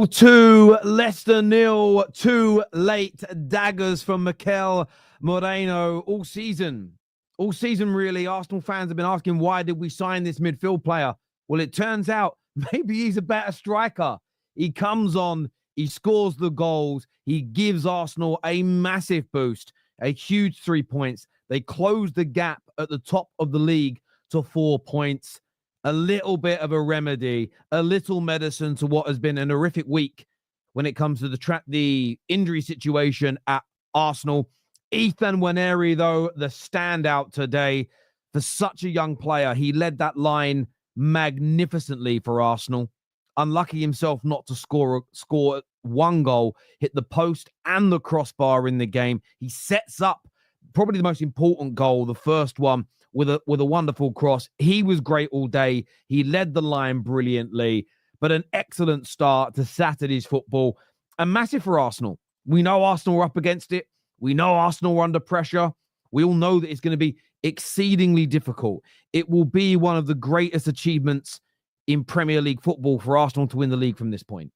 2, Leicester 0, 2 late daggers from Mikel Moreno all season. All season, really, Arsenal fans have been asking, why did we sign this midfield player? Well, it turns out maybe he's a better striker. He comes on, he scores the goals, he gives Arsenal a massive boost, a huge 3 points. They close the gap at the top of the league to 4 points. A little bit of a remedy, a little medicine to what has been an horrific week when it comes to the injury situation at Arsenal. Nwaneri, though, the standout today for such a young player. He led that line magnificently for Arsenal. Unlucky himself not to score one goal, hit the post and the crossbar in the game. He sets up probably the most important goal, the first one, with a wonderful cross. He was great all day. He led the line brilliantly, but an excellent start to Saturday's football. And massive for Arsenal. We know Arsenal are up against it. We know Arsenal are under pressure. We all know that it's going to be exceedingly difficult. It will be one of the greatest achievements in Premier League football for Arsenal to win the league from this point.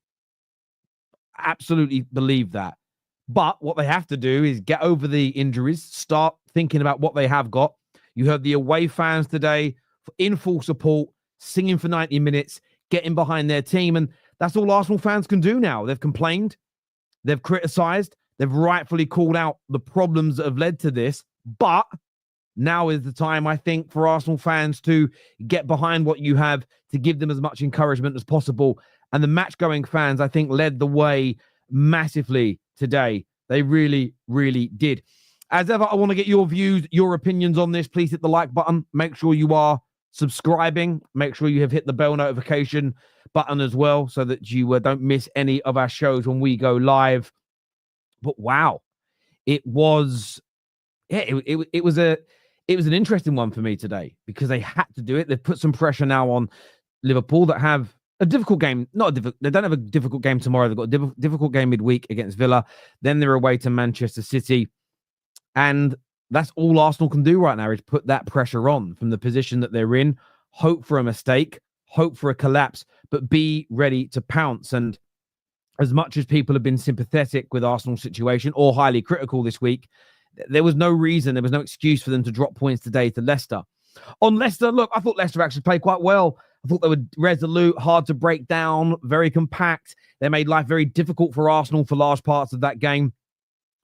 Absolutely believe that. But what they have to do is get over the injuries, start thinking about what they have got. You heard the away fans today in full support, singing for 90 minutes, getting behind their team. And that's all Arsenal fans can do now. They've complained. They've criticised. They've rightfully called out the problems that have led to this. But now is the time, I think, for Arsenal fans to get behind what you have, to give them as much encouragement as possible. And the match-going fans, I think, led the way massively today. They really, really did. As ever, I want to get your views, your opinions on this. Please hit the like button. Make sure you are subscribing. Make sure you have hit the bell notification button as well so that you don't miss any of our shows when we go live. But wow, it was an interesting one for me today because they had to do it. They've put some pressure now on Liverpool that have a difficult game. They don't have a difficult game tomorrow. They've got a difficult game midweek against Villa. Then they're away to Manchester City. And that's all Arsenal can do right now is put that pressure on from the position that they're in, hope for a mistake, hope for a collapse, but be ready to pounce. And as much as people have been sympathetic with Arsenal's situation or highly critical this week, there was no reason, there was no excuse for them to drop points today to Leicester. On Leicester, look, I thought Leicester actually played quite well. I thought they were resolute, hard to break down, very compact. They made life very difficult for Arsenal for large parts of that game.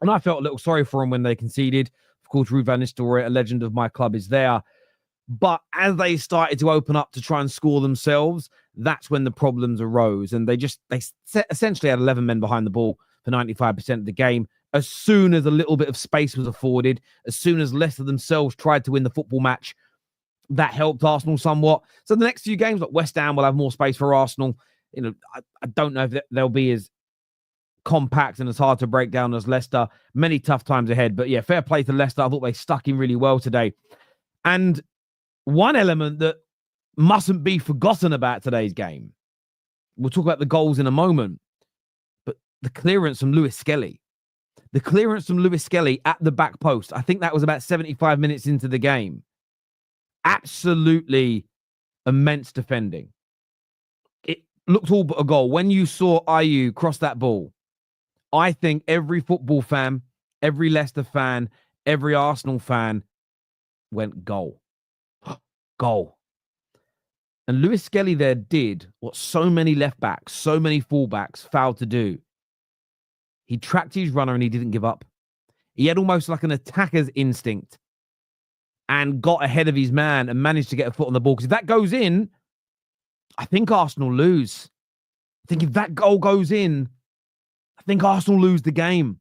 And I felt a little sorry for them when they conceded. Of course, Ruud van Nistelrooy, a legend of my club, is there. But as they started to open up to try and score themselves, that's when the problems arose. And they essentially had 11 men behind the ball for 95% of the game. As soon as a little bit of space was afforded, as soon as Leicester themselves tried to win the football match, that helped Arsenal somewhat. So the next few games, like West Ham, will have more space for Arsenal. I don't know if they'll be as compact and as hard to break down as Leicester. Many tough times ahead. But yeah, fair play to Leicester. I thought they stuck in really well today. And one element that mustn't be forgotten about today's game, we'll talk about the goals in a moment, but the clearance from Lewis-Skelly. The clearance from Lewis-Skelly at the back post. I think that was about 75 minutes into the game. Absolutely immense defending. It looked all but a goal. When you saw Ayew cross that ball, I think every football fan, every Leicester fan, every Arsenal fan went goal. Goal. And Lewis-Skelly there did what so many left-backs, so many full-backs failed to do. He tracked his runner and he didn't give up. He had almost like an attacker's instinct and got ahead of his man and managed to get a foot on the ball. Because if that goes in, I think Arsenal lose. I think if that goal goes in, I think Arsenal lose the game.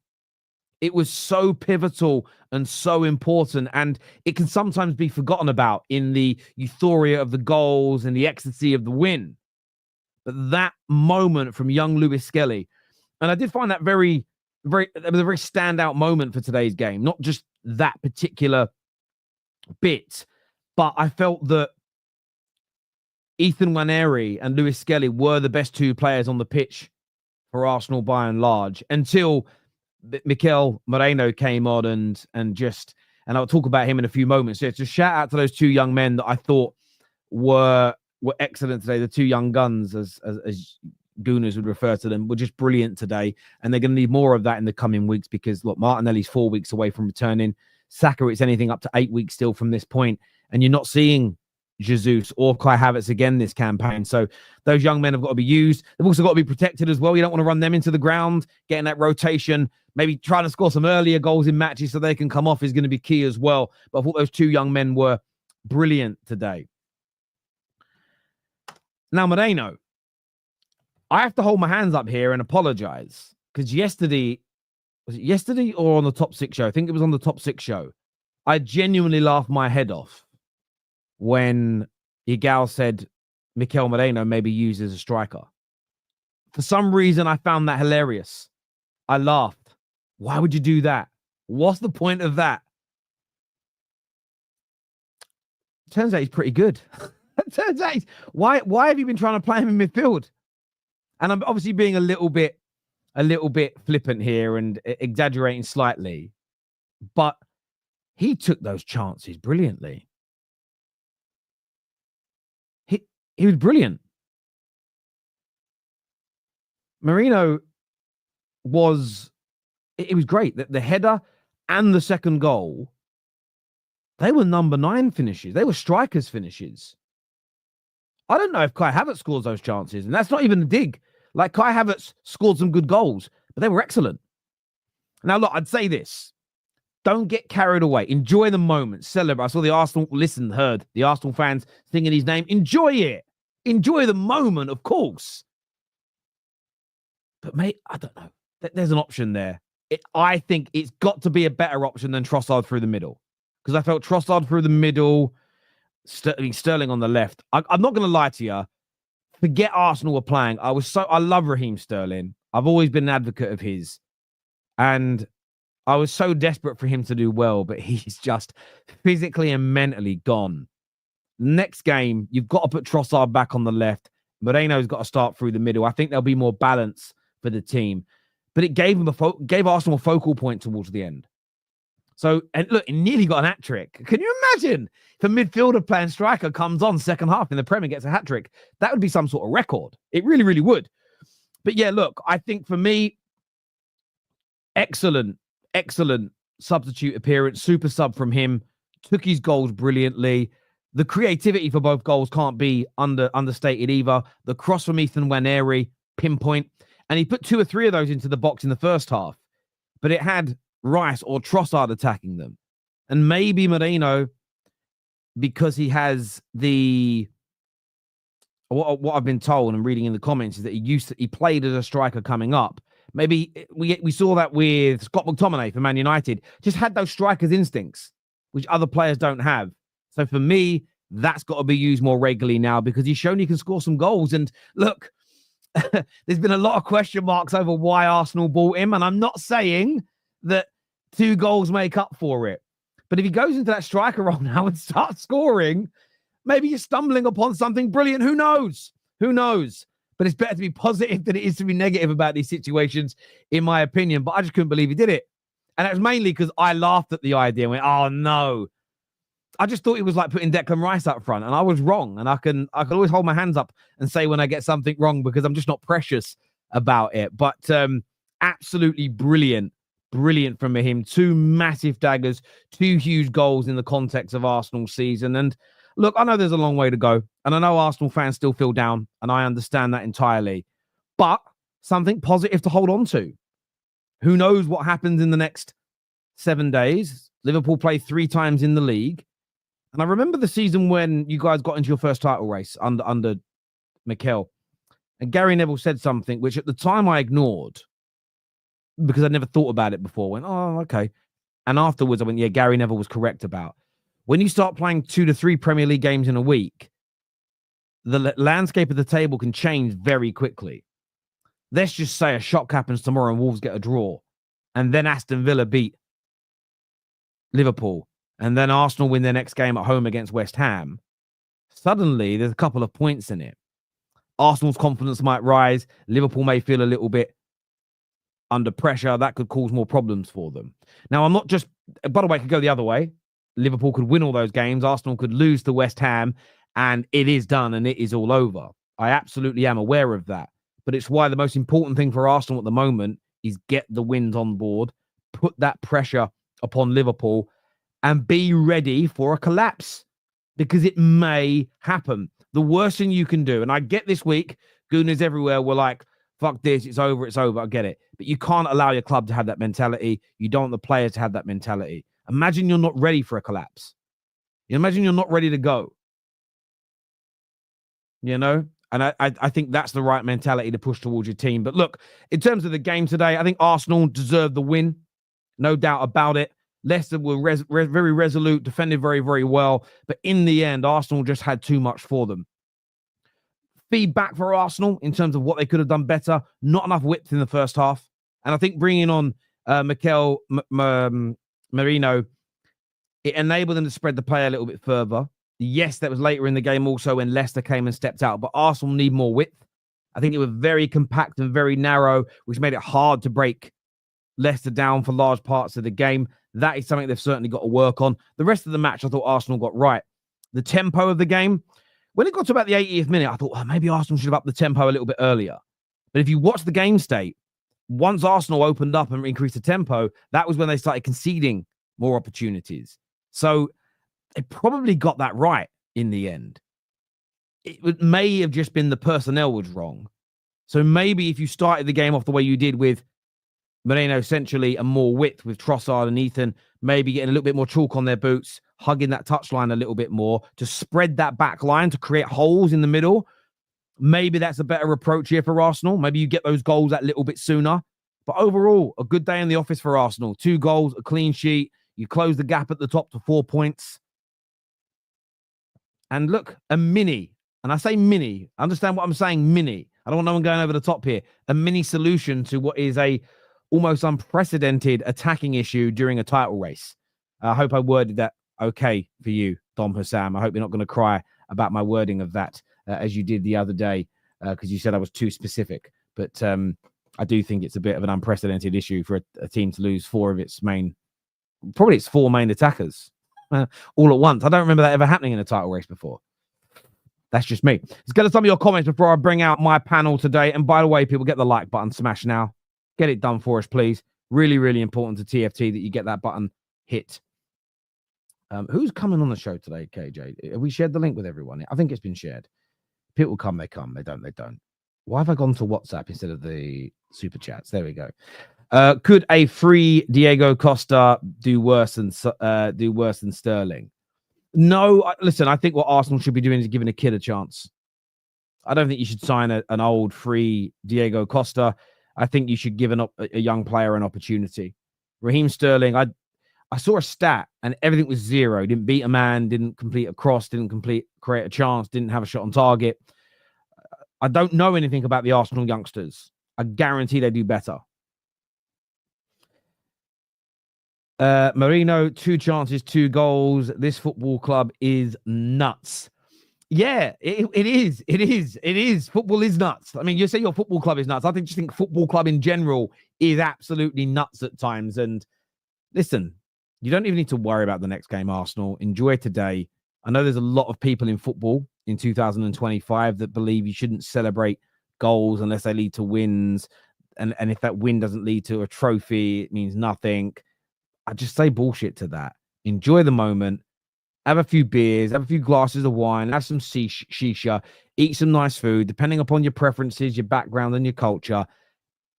It was so pivotal and so important, and it can sometimes be forgotten about in the euphoria of the goals and the ecstasy of the win. But that moment from young Lewis-Skelly, and I did find that it was a very standout moment for today's game. Not just that particular bit, but I felt that Nwaneri and Lewis-Skelly were the best two players on the pitch for Arsenal by and large until Mikel Moreno came on and I'll talk about him in a few moments. So just shout out to those two young men that I thought were excellent today. The two young guns, as Gooners would refer to them, were just brilliant today. And they're going to need more of that in the coming weeks because, look, Martinelli's 4 weeks away from returning. Saka, it's anything up to 8 weeks still from this point. And you're not seeing Jesus or Kai Havertz again this campaign. So those young men have got to be used. They've also got to be protected as well. You don't want to run them into the ground, getting that rotation, maybe trying to score some earlier goals in matches so they can come off is going to be key as well. But I thought those 2 young men were brilliant today. Now, Moreno, I have to hold my hands up here and apologize because yesterday, was it yesterday or on the Top 6 show? I think it was on the Top 6 show. I genuinely laughed my head off when Igal said Mikel Moreno may be used as a striker. For some reason, I found that hilarious. I laughed. Why would you do that? What's the point of that? Turns out he's pretty good. Turns out why have you been trying to play him in midfield? And I'm obviously being a little bit flippant here and exaggerating slightly, but he took those chances brilliantly. He was brilliant. Merino was great. The header and the second goal, they were number 9 finishes. They were strikers' finishes. I don't know if Kai Havertz scores those chances, and that's not even a dig. Like, Kai Havertz scored some good goals, but they were excellent. Now, look, I'd say this. Don't get carried away. Enjoy the moment. Celebrate. I saw the heard the Arsenal fans singing his name. Enjoy it. Enjoy the moment, of course. But, mate, I don't know. There's an option there. I think it's got to be a better option than Trossard through the middle. Because I felt Trossard through the middle, Sterling on the left. I'm not going to lie to you. Forget Arsenal were playing. I love Raheem Sterling. I've always been an advocate of his. And I was so desperate for him to do well, but he's just physically and mentally gone. Next game, you've got to put Trossard back on the left. Moreno's got to start through the middle. I think there'll be more balance for the team. But it gave Arsenal a focal point towards the end. So, and look, it nearly got an hat-trick. Can you imagine if a midfielder playing striker comes on second half in the Premier, gets a hat-trick? That would be some sort of record. It really, really would. But yeah, look, I think for me, excellent substitute appearance, super sub from him, took his goals brilliantly. The creativity for both goals can't be understated either. The cross from Ethan Nwaneri, pinpoint. And he put 2 or 3 of those into the box in the first half. But it had Rice or Trossard attacking them. And maybe Merino, because he has what I've been told and reading in the comments is that he played as a striker coming up. Maybe we saw that with Scott McTominay for Man United. Just had those strikers' instincts, which other players don't have. So for me, that's got to be used more regularly now because he's shown he can score some goals. And look, there's been a lot of question marks over why Arsenal bought him. And I'm not saying that 2 goals make up for it. But if he goes into that striker role now and starts scoring, maybe you're stumbling upon something brilliant. Who knows? Who knows? But it's better to be positive than it is to be negative about these situations, in my opinion. But I just couldn't believe he did it. And it was mainly because I laughed at the idea and went, oh, no. I just thought it was like putting Declan Rice up front, and I was wrong. And I can always hold my hands up and say when I get something wrong because I'm just not precious about it. But absolutely brilliant from him. 2 massive daggers, 2 huge goals in the context of Arsenal's season. And look, I know there's a long way to go, and I know Arsenal fans still feel down, and I understand that entirely. But something positive to hold on to. Who knows what happens in the next 7 days? Liverpool play 3 times in the league. And I remember the season when you guys got into your first title race under Mikel. And Gary Neville said something which at the time I ignored because I never thought about it before. I went, oh, okay. And afterwards I went, yeah, Gary Neville was correct about. When you start playing 2 to 3 Premier League games in a week, the landscape of the table can change very quickly. Let's just say a shock happens tomorrow and Wolves get a draw. And then Aston Villa beat Liverpool. And then Arsenal win their next game at home against West Ham. Suddenly, there's a couple of points in it. Arsenal's confidence might rise. Liverpool may feel a little bit under pressure. That could cause more problems for them. Now, I'm not just... By the way, it could go the other way. Liverpool could win all those games. Arsenal could lose to West Ham. And it is done and it is all over. I absolutely am aware of that. but it's why the most important thing for Arsenal at the moment is get the wins on board, put that pressure upon Liverpool, and be ready for a collapse, because it may happen. The worst thing you can do, and I get this week, gooners everywhere were like, fuck this, it's over, I get it. But you can't allow your club to have that mentality. You don't want the players to have that mentality. Imagine you're not ready for a collapse. Imagine you're not ready to go. You know? And I think that's the right mentality to push towards your team. But look, in terms of the game today, I think Arsenal deserved the win. No doubt about it. Leicester were very resolute, defended very, very well. But in the end, Arsenal just had too much for them. Feedback for Arsenal in terms of what they could have done better. Not enough width in the first half. And I think bringing on Mikel MERINO, it enabled them to spread the play a little bit further. Yes, that was later in the game also when Leicester came and stepped out. But Arsenal need more width. I think it was very compact and very narrow, which made it hard to break Leicester down for large parts of the game. That is something they've certainly got to work on. The rest of the match, I thought Arsenal got right. The tempo of the game, when it got to about the 80th minute, I thought, maybe Arsenal should have upped the tempo a little bit earlier. But if you watch the game state, once Arsenal opened up and increased the tempo, that was when they started conceding more opportunities. So they probably got that right in the end. It may have just been the personnel was wrong. So maybe if you started the game off the way you did with MERINO centrally and more width with Trossard and Ethan, maybe getting a little bit more chalk on their boots, hugging that touchline a little bit more to spread that back line to create holes in the middle. Maybe that's a better approach here for Arsenal. Maybe you get those goals that little bit sooner. But overall, a good day in the office for Arsenal. 2 goals, a clean sheet. You close the gap at the top to 4 points. And look, a mini, and I say mini, understand what I'm saying, mini. I don't want no one going over the top here. A mini solution to what is a almost unprecedented attacking issue during a title race. I hope I worded that okay for you, Dom Hussam. I hope you're not going to cry about my wording of that as you did the other day because you said I was too specific. But I do think it's a bit of an unprecedented issue for a team to lose 4 of its main, probably its 4 main attackers all at once. I don't remember that ever happening in a title race before. That's just me. Let's get to some of your comments before I bring out my panel today. And by the way, people, get the like button smashed now. Get it done for us, please. Really, really important to TFT that you get that button hit. Who's coming on the show today, KJ? Have we shared the link with everyone? I think it's been shared. People come, they come. They don't, they don't. Why have I gone to WhatsApp instead of the super chats? There we go. Could a free Diego Costa do worse than Sterling? No, listen, I think what Arsenal should be doing is giving a kid a chance. I don't think you should sign an old free Diego Costa. I think you should give a young player an opportunity. Raheem Sterling, I saw a stat and everything was 0. Didn't beat a man, didn't complete a cross, didn't create a chance, didn't have a shot on target. I don't know anything about the Arsenal youngsters. I guarantee they do better. MERINO, 2 chances, 2 goals. This football club is nuts. Yeah, it is. It is. Football is nuts. I mean, you say your football club is nuts. I just think football club in general is absolutely nuts at times. And listen, you don't even need to worry about the next game, Arsenal. Enjoy today. I know there's a lot of people in football in 2025 that believe you shouldn't celebrate goals unless they lead to wins. And if that win doesn't lead to a trophy, it means nothing. I just say bullshit to that. Enjoy the moment. Have a few beers, have a few glasses of wine, have some shisha, eat some nice food, depending upon your preferences, your background, and your culture.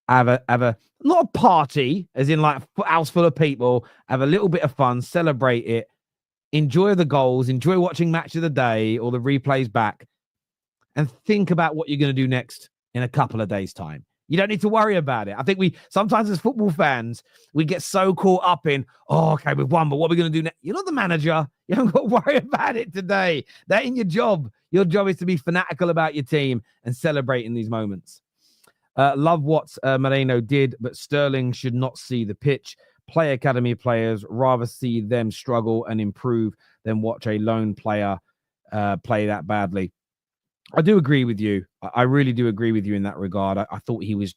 Have a not a party, as in like a house full of people. Have a little bit of fun, celebrate it, enjoy the goals, enjoy watching match of the day or the replays back, and think about what you're going to do next in a couple of days' time. You don't need to worry about it. I think we sometimes as football fans, we get so caught up in, oh, okay, we've won, but what are we going to do next? You're not the manager. You haven't got to worry about it today. That ain't your job. Your job is to be fanatical about your team and celebrate in these moments. Love what MERINO did, but Sterling should not see the pitch. Play academy players, rather see them struggle and improve than watch a lone player play that badly. I do agree with you. I really do agree with you in that regard. I thought he was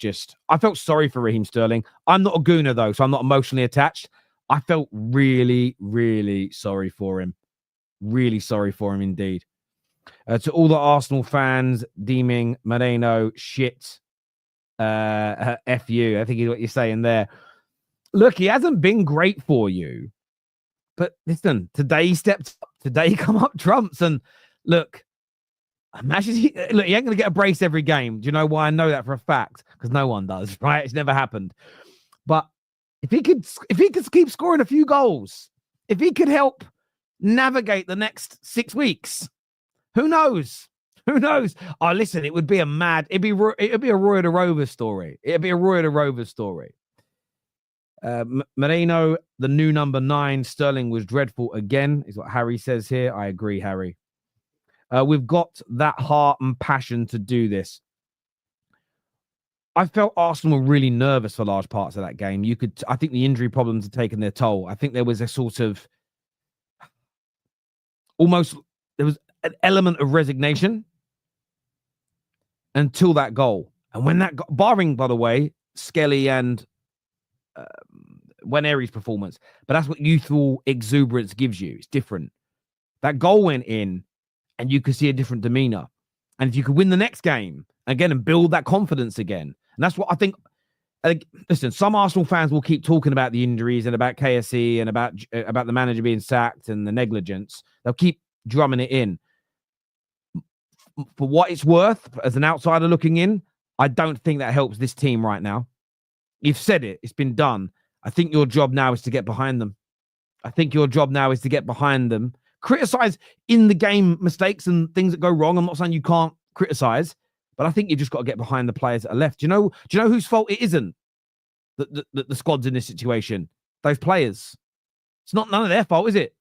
I felt sorry for Raheem Sterling. I'm not a gooner, though, so I'm not emotionally attached. I felt really, really sorry for him. Really sorry for him indeed. To all the Arsenal fans deeming MERINO shit, F you. I think is what you're saying there. Look, he hasn't been great for you. But listen, today he stepped up. Today he come up trumps. And look, imagine he ain't going to get a brace every game. Do you know why I know that for a fact? Because no one does, right? It's never happened. But if he could keep scoring a few goals, if he could help navigate the next 6 weeks, who knows? Who knows? Oh, listen, it'd be a Roy the Rover story. It'd be a Roy the Rover story. Merino, the new number 9, Sterling was dreadful again, is what Harry says here. I agree, Harry. We've got that heart and passion to do this. I felt Arsenal were really nervous for large parts of that game. I think the injury problems had taken their toll. I think there was a sort of there was an element of resignation until that goal. And when that barring, by the way, Skelly and Nwaneri's performance, but that's what youthful exuberance gives you. It's different. That goal went in and you could see a different demeanor. And if you could win the next game again and build that confidence again, and that's what I think. Listen, some Arsenal fans will keep talking about the injuries and about KSE and about the manager being sacked and the negligence. They'll keep drumming it in. For what it's worth, as an outsider looking in, I don't think that helps this team right now. You've said it. It's been done. I think your job now is to get behind them. Criticize in the game mistakes and things that go wrong. I'm not saying you can't criticize, but I think you just got to get behind the players that are left. Do you know whose fault it isn't? The squad's in this situation. Those players. It's not none of their fault, is it?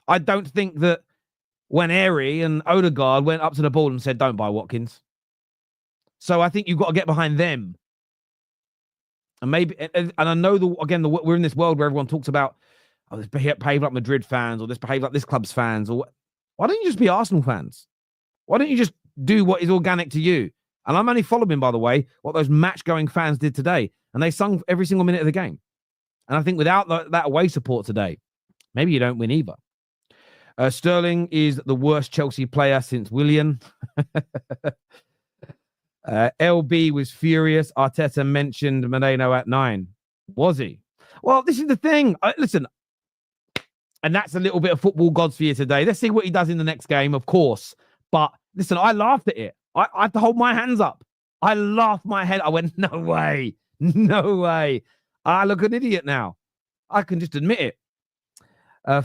I don't think that Nwaneri and Odegaard went up to the ball and said, "Don't buy Watkins." So I think you've got to get behind them. And maybe, and I know we're in this world where everyone talks about, oh, this behave like Madrid fans, or this behave like this club's fans, or why don't you just be Arsenal fans? Why don't you just do what is organic to you? And I'm only following, by the way, what those match-going fans did today, and they sung every single minute of the game. And I think without that away support today, maybe you don't win either. Sterling is the worst Chelsea player since Willian. LB was furious. Arteta mentioned Moreno at 9. Was he? Well, this is the thing. Listen, and that's a little bit of football gods for you today. Let's see what he does in the next game, of course. But listen, I laughed at it. I had to hold my hands up. I laughed my head. I went, no way. No way. I look an idiot now. I can just admit it.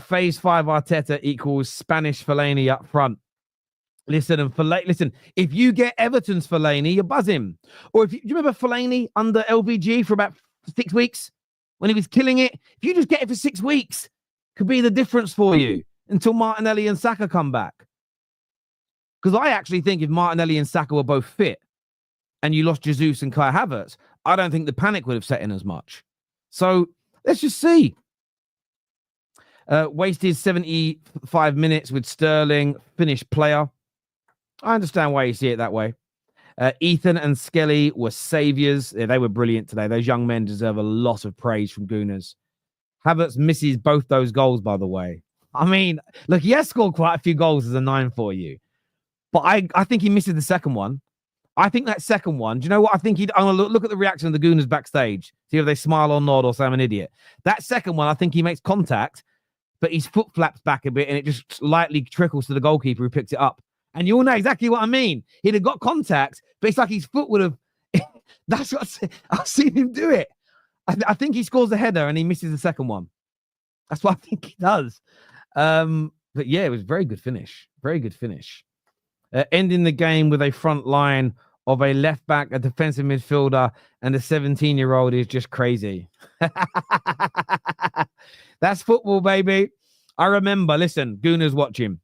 Phase 5 Arteta equals Spanish Fellaini up front. Listen, if you get Everton's Fellaini, you buzz him. Or do you remember Fellaini under LVG for about 6 weeks when he was killing it? If you just get it for 6 weeks, could be the difference for you until Martinelli and Saka come back. Because I actually think if Martinelli and Saka were both fit and you lost Jesus and Kai Havertz, I don't think the panic would have set in as much. So let's just see. Wasted 75 minutes with Sterling, finished player. I understand why you see it that way. Ethan and Skelly were saviours. Yeah, they were brilliant today. Those young men deserve a lot of praise from Gooners. Havertz misses both those goals, by the way. I mean, look, he has scored quite a few goals as a 9 for you. But I think he misses the second one. I think that second one, do you know what I think I'm going to look at the reaction of the Gooners backstage, see if they smile or nod or say I'm an idiot. That second one, I think he makes contact, but his foot flaps back a bit and it just lightly trickles to the goalkeeper who picks it up. And you'll know exactly what I mean. He'd have got contact, but it's like his foot would have... That's what I've seen him do it. I think he scores the header and he misses the second one. That's what I think he does. But yeah, it was a very good finish. Very good finish. Ending the game with a front line of a left back, a defensive midfielder, and a 17-year-old is just crazy. That's football, baby. I remember, listen, Gooners watching.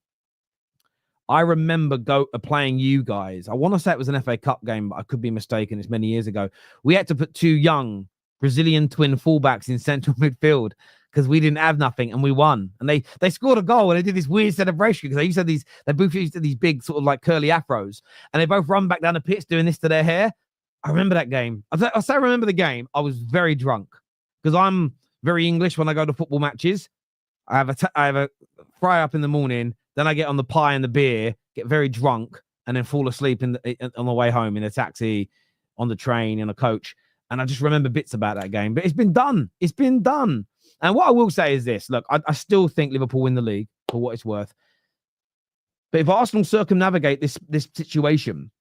I remember playing you guys. I want to say it was an FA Cup game, but I could be mistaken. It's many years ago. We had to put 2 young Brazilian twin fullbacks in central midfield because we didn't have nothing and we won. And they scored a goal and they did this weird celebration because they both used to these big sort of like curly afros and they both run back down the pitch doing this to their hair. I remember that game. I say I remember the game. I was very drunk because I'm very English when I go to football matches. I have a fry up in the morning. Then I get on the pie and the beer, get very drunk, and then fall asleep on the way home in a taxi on the train in a coach. And I just remember bits about that game. But it's been done. It's been done. And what I will say is this. Look, I still think Liverpool win the league for what it's worth. But if Arsenal circumnavigate this situation,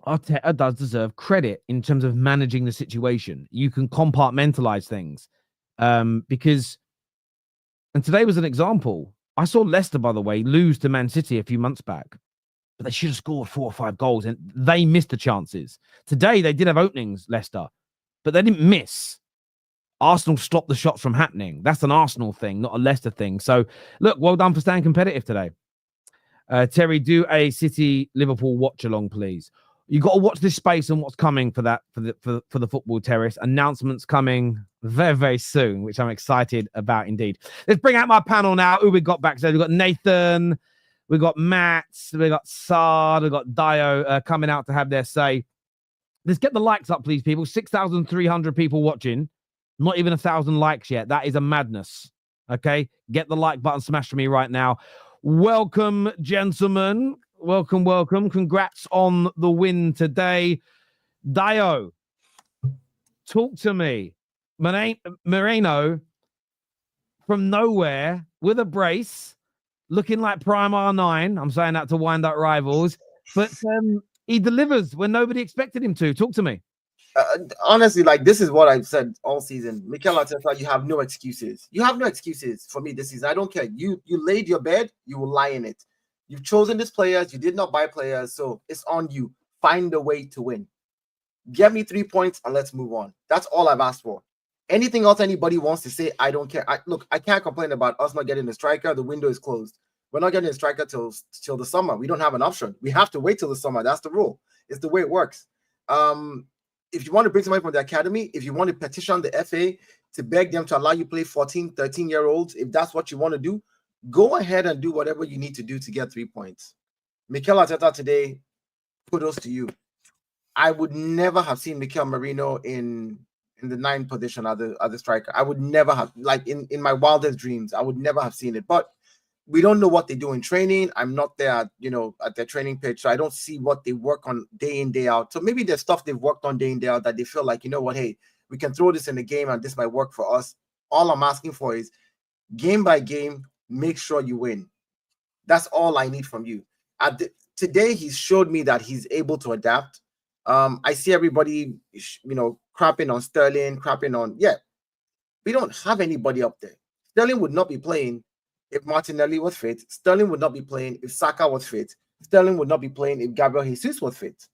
Arteta does deserve credit in terms of managing the situation. You can compartmentalize things. Because, and today was an example. I saw Leicester, by the way, lose to Man City a few months back. But they should have scored 4 or 5 goals, and they missed the chances. Today, they did have openings, Leicester, but they didn't miss. Arsenal stopped the shots from happening. That's an Arsenal thing, not a Leicester thing. So, look, well done for staying competitive today. Terry, do a City-Liverpool watch-along, please. You got to watch this space and what's coming for that for the Football Terrace. Announcements coming very, very soon, which I'm excited about indeed. Let's bring out my panel now. Who we got backstage? We've got Nathan, we got Matt, we got Sard, we got Dio coming out to have their say. Let's get the likes up, please, people. 6,300 people watching. Not even 1,000 likes yet. That is a madness. Okay? Get the like button smashed for me right now. Welcome, gentlemen. Welcome, welcome. Congrats on the win today. Dio, talk to me. Merino from nowhere with a brace, looking like Prime R9. I'm saying that to wind up rivals. But he delivers when nobody expected him to. Talk to me. Honestly, like, this is what I've said all season. Mikel Arteta, you have no excuses. You have no excuses for me this season. I don't care. You laid your bed, you will lie in it. You've chosen these players. You did not buy players, so it's on you. Find a way to win. Get me 3 points and let's move on. That's all I've asked for. Anything else anybody wants to say, I don't care. Look, I can't complain about us not getting a striker. The window is closed. We're not getting a striker till the summer. We don't have an option. We have to wait till the summer. That's the rule. It's the way it works. If you want to bring somebody from the academy, if you want to petition the FA to beg them to allow you play 14, 13-year-olds, if that's what you want to do, go ahead and do whatever you need to do to get 3 points. Mikel Arteta today, kudos to you. I would never have seen Mikel Merino in the 9th position as a striker. I would never have, like, in my wildest dreams, I would never have seen it. But we don't know what they do in training. I'm not there, at their training pitch, so I don't see what they work on day in, day out. So maybe there's stuff they've worked on day in, day out that they feel like, you know what, hey, we can throw this in the game and this might work for us. All I'm asking for is game by game, make sure you win. That's all I need from you. Today, he's showed me that he's able to adapt. I see everybody, crapping on Sterling, we don't have anybody up there. Sterling would not be playing if Martinelli was fit. Sterling would not be playing if Saka was fit. Sterling would not be playing if Gabriel Jesus was fit.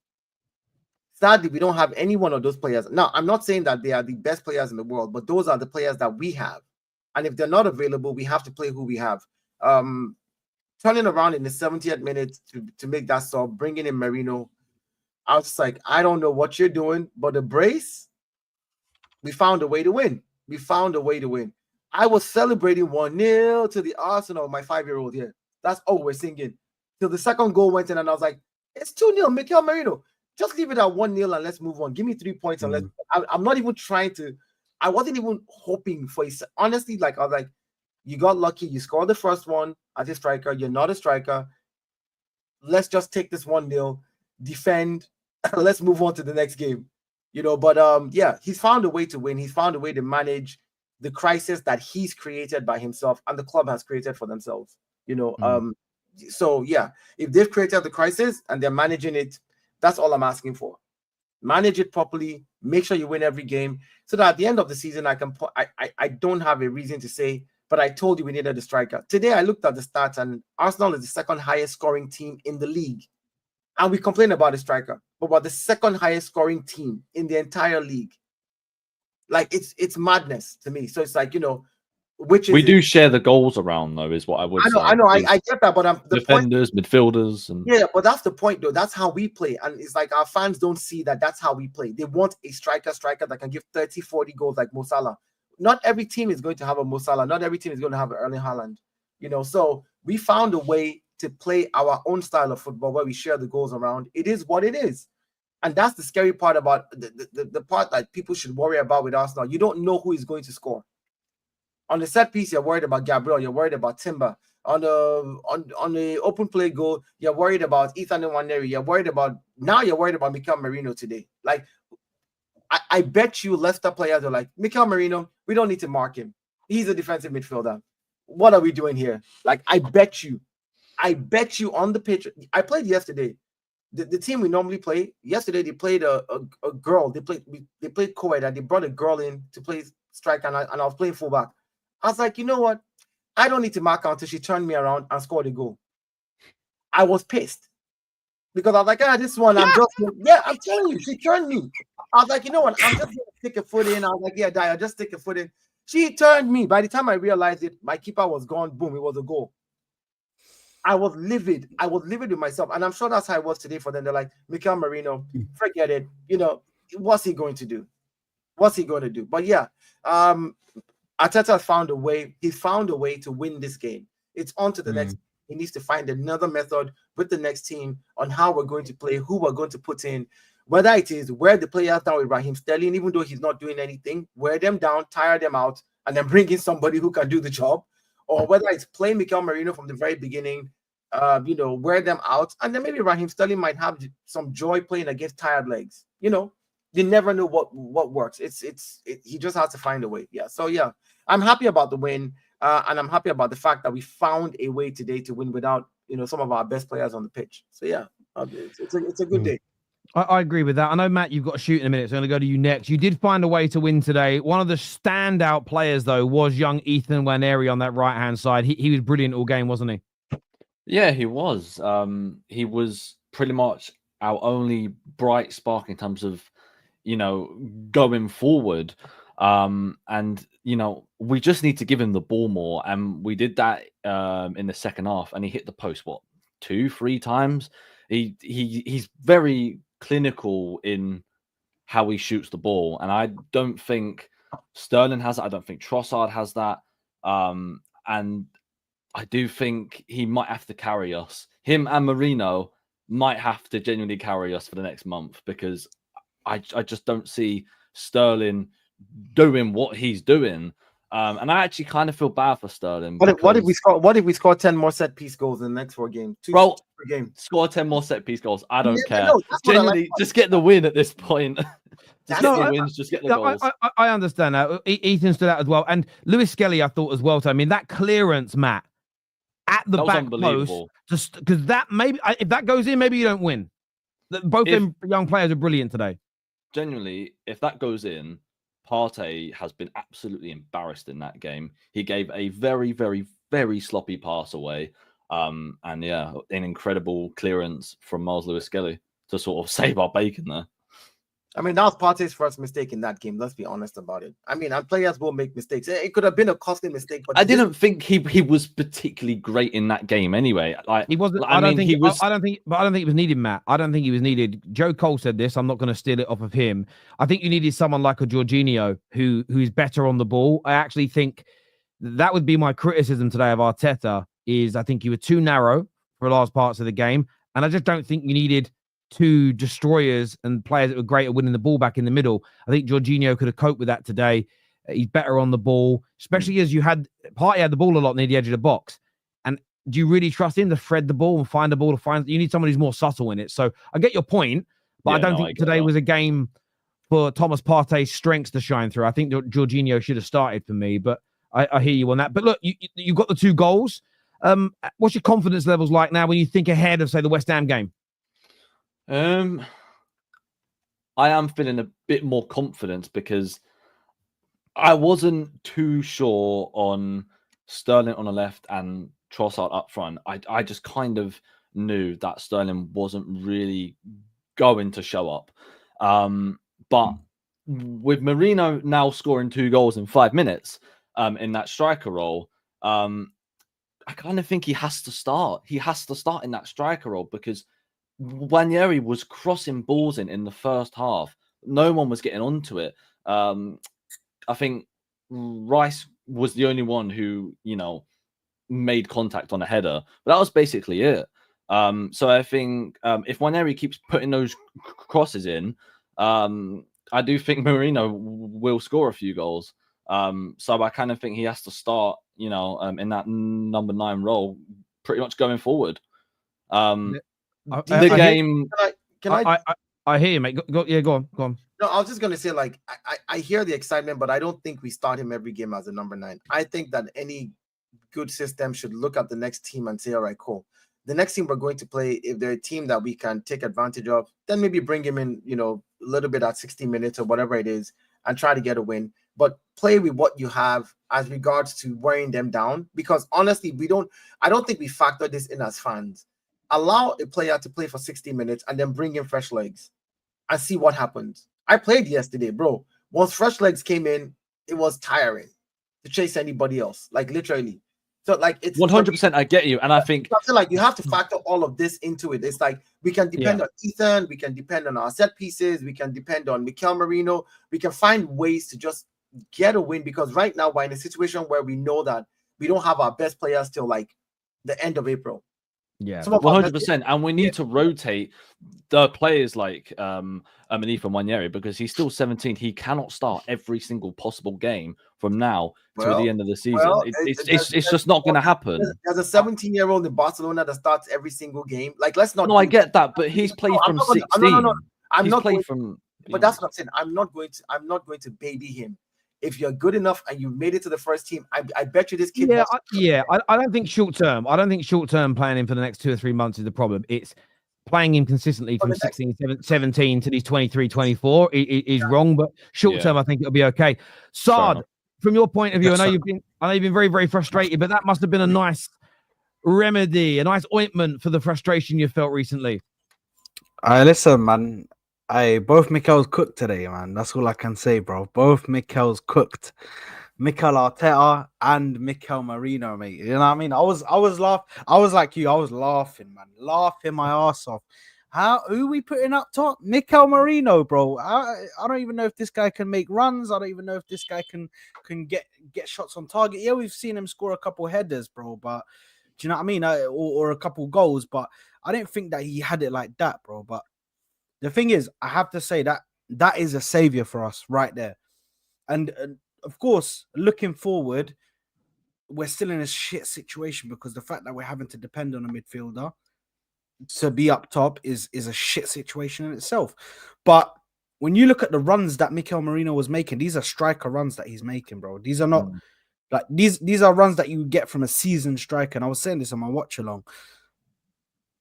Sadly, we don't have any one of those players. Now, I'm not saying that they are the best players in the world, but those are the players that we have. And if they're not available, we have to play who we have. Turning around in the 70th minute to make that sub, bringing in Merino, I was just like, I don't know what you're doing, but the brace, we found a way to win. We found a way to win. I was celebrating 1-0 to the Arsenal, my 5-year-old here. That's all we're singing. Till the second goal went in, and I was like, it's 2-0, Mikel Merino. Just leave it at 1-0 and let's move on. Give me 3 points and I'm not even trying to. I wasn't even hoping for it. Honestly, I was like, you got lucky. You scored the first one as a striker. You're not a striker. Let's just take this 1-0, defend, and let's move on to the next game. But he's found a way to win. He's found a way to manage the crisis that he's created by himself and the club has created for themselves. So yeah, if they've created the crisis and they're managing it, that's all I'm asking for. Manage it properly. Make sure you win every game, so that at the end of the season, I don't have a reason to say, but I told you we needed a striker. Today, I looked at the stats, and Arsenal is the second highest scoring team in the league. And we complain about the striker, but we're the second highest scoring team in the entire league. Like, it's madness to me. So it's like, which is we do share the goals around, though, is what I would say. I know, I get that, but the defenders, midfielders, and but that's the point, though. That's how we play, and it's like our fans don't see that. That's how we play. They want a striker that can give 30, 40 goals like Mo Salah. Not every team is going to have a Mo Salah. Not every team is going to have an Erling Haaland. So we found a way to play our own style of football where we share the goals around. It is what it is. And that's the scary part about the part that people should worry about with Arsenal. You don't know who is going to score. On the set piece, you're worried about Gabriel. You're worried about Timber. on the open play goal, you're worried about Ethan Nwaneri. You're worried about Mikel Merino today. Like, I bet you Leicester players are like, Mikel Merino, we don't need to mark him. He's a defensive midfielder. What are we doing here? Like, I bet you on the pitch. I played yesterday. The team we normally play yesterday, they played a girl. They played co-ed, and they brought a girl in to play striker, and I was playing fullback. I was like, you know what? I don't need to mark her until she turned me around and scored a goal. I was pissed because I was like, this one, I'm telling you, she turned me. I was like, you know what? I'm just gonna stick a foot in. I was like, yeah, I'll just stick a foot in. She turned me. By the time I realized it, my keeper was gone. Boom, it was a goal. I was livid. With myself. And I'm sure that's how it was today for them. They're like, Mikel Merino, forget it. You know, what's he going to do? But yeah, Arteta found a way. He found a way to win this game. It's on to the next. He needs to find another method with the next team on how we're going to play, who we're going to put in, whether it is wear the players down with Raheem Sterling, even though he's not doing anything, wear them down, tire them out, and then bring in somebody who can do the job, or whether it's play Mikel Merino from the very beginning, wear them out, and then maybe Raheem Sterling might have some joy playing against tired legs. You know, you never know what works. He just has to find a way. Yeah. So yeah, I'm happy about the win, and I'm happy about the fact that we found a way today to win without some of our best players on the pitch. So yeah, it's a good day. I agree with that. I know, Matt, you've got to shoot in a minute, so I'm going to go to you next. You did find a way to win today. One of the standout players, though, was young Ethan Nwaneri on that right-hand side. He was brilliant all game, wasn't he? Yeah, he was. He was pretty much our only bright spark in terms of, going forward. And, we just need to give him the ball more. And we did that in the second half, and he hit the post, 2-3 times? He's very clinical in how he shoots the ball, and I don't think Sterling has that. I don't think Trossard has that, and I do think he might have to carry us. Him and Merino might have to genuinely carry us for the next month, because I just don't see Sterling doing what he's doing. And I actually kind of feel bad for Sterling. What if we score 10 more set piece goals in the next 4 games? Bro, per game. Score 10 more set piece goals. I don't care. Genuinely, just get the win at this point. Just get the wins. Just get the goals. I understand that. Ethan stood out as well, and Lewis-Skelly, I thought as well. So I mean, that clearance, Matt, at the back post, just because that maybe if that goes in, maybe you don't win. Both them young players are brilliant today. Genuinely, if that goes in, Partey has been absolutely embarrassed in that game. He gave a very, very, very sloppy pass away. And yeah, an incredible clearance from Miles Lewis-Skelly to sort of save our bacon there. I mean, that was Partey's first mistake in that game. Let's be honest about it. I mean, players will make mistakes. It could have been a costly mistake, but I didn't think he was particularly great in that game anyway. Like he wasn't. I don't think he was needed, Matt. I don't think he was needed. Joe Cole said this. I'm not going to steal it off of him. I think you needed someone like a Jorginho who's better on the ball. I actually think that would be my criticism today of Arteta. Is I think you were too narrow for large parts of the game, and I just don't think you needed 2 destroyers and players that were great at winning the ball back in the middle. I think Jorginho could have coped with that today. He's better on the ball, especially as Partey had the ball a lot near the edge of the box. And do you really trust him to thread the ball and find the ball you need someone who's more subtle in it. So I get your point, but I don't think today was a game for Thomas Partey's strengths to shine through. I think Jorginho should have started for me, but I hear you on that. But look, you got the 2 goals. What's your confidence levels like now when you think ahead of, say, the West Ham game? I am feeling a bit more confident because I wasn't too sure on Sterling on the left and Trossard up front. I just kind of knew that Sterling wasn't really going to show up. But with Merino now scoring 2 goals in 5 minutes in that striker role, I kind of think he has to start. He has to start in that striker role because Nwaneri was crossing balls in the first half. No one was getting onto it. I think Rice was the only one who, made contact on a header. But that was basically it. So I think if Nwaneri keeps putting those crosses in, I do think Merino will score a few goals. So I kind of think he has to start, in that number 9 role pretty much going forward. Can I hear you, mate. Go on. No, I was just gonna say, like, I hear the excitement, but I don't think we start him every game as a number 9. I think that any good system should look at the next team and say, all right, cool. The next team we're going to play, if they're a team that we can take advantage of, then maybe bring him in, a little bit at 60 minutes or whatever it is, and try to get a win. But play with what you have as regards to wearing them down, because honestly, I don't think we factor this in as fans. Allow a player to play for 60 minutes and then bring in fresh legs and see what happens. I played yesterday, bro. Once fresh legs came in, it was tiring to chase anybody else, like literally. So like it's 100%. I get you, and I think I feel like you have to factor all of this into it. It's like we can depend on Ethan, we can depend on our set pieces, we can depend on Mikel Merino. We can find ways to just get a win, because right now we're in a situation where we know that we don't have our best players till like the end of April. Yeah, 100%. And we need to rotate the players like Nwaneri, because he's still 17. He cannot start every single possible game from now to the end of the season. It's just not going to happen. There's a 17-year-old in Barcelona that starts every single game. Like, let's not. No, I get that, but he's played from 16. I'm not playing from. But that's what I'm saying. I'm not going to baby him. If you're good enough and you made it to the first team, I bet you this kid. I don't think short term. I don't think short term playing him for the next 2 or 3 months is the problem. It's playing him consistently from 16, 17 to these 23, 24 is wrong. But short term, I think it'll be okay. Saad, from your point of view, I know you've been very, very frustrated, but that must have been a nice remedy, a nice ointment for the frustration you felt recently. Listen, man. Both Mikel's cooked today, man. That's all I can say, bro. Both Mikel's cooked. Mikel Arteta and Mikel Merino, mate. You know what I mean? I was laughing. I was like you. I was laughing, man. Laughing my ass off. Who we putting up top? Mikel Merino, bro. I don't even know if this guy can make runs. I don't even know if this guy can get shots on target. Yeah, we've seen him score a couple headers, bro. But do you know what I mean? Or a couple goals. But I didn't think that he had it like that, bro. But the thing is, I have to say that is a savior for us right there. And of course, looking forward, we're still in a shit situation, because the fact that we're having to depend on a midfielder to be up top is a shit situation in itself. But when you look at the runs that Mikel Merino was making, these are striker runs that he's making, bro. These are not like these are runs that you get from a seasoned striker. And I was saying this on my watch along.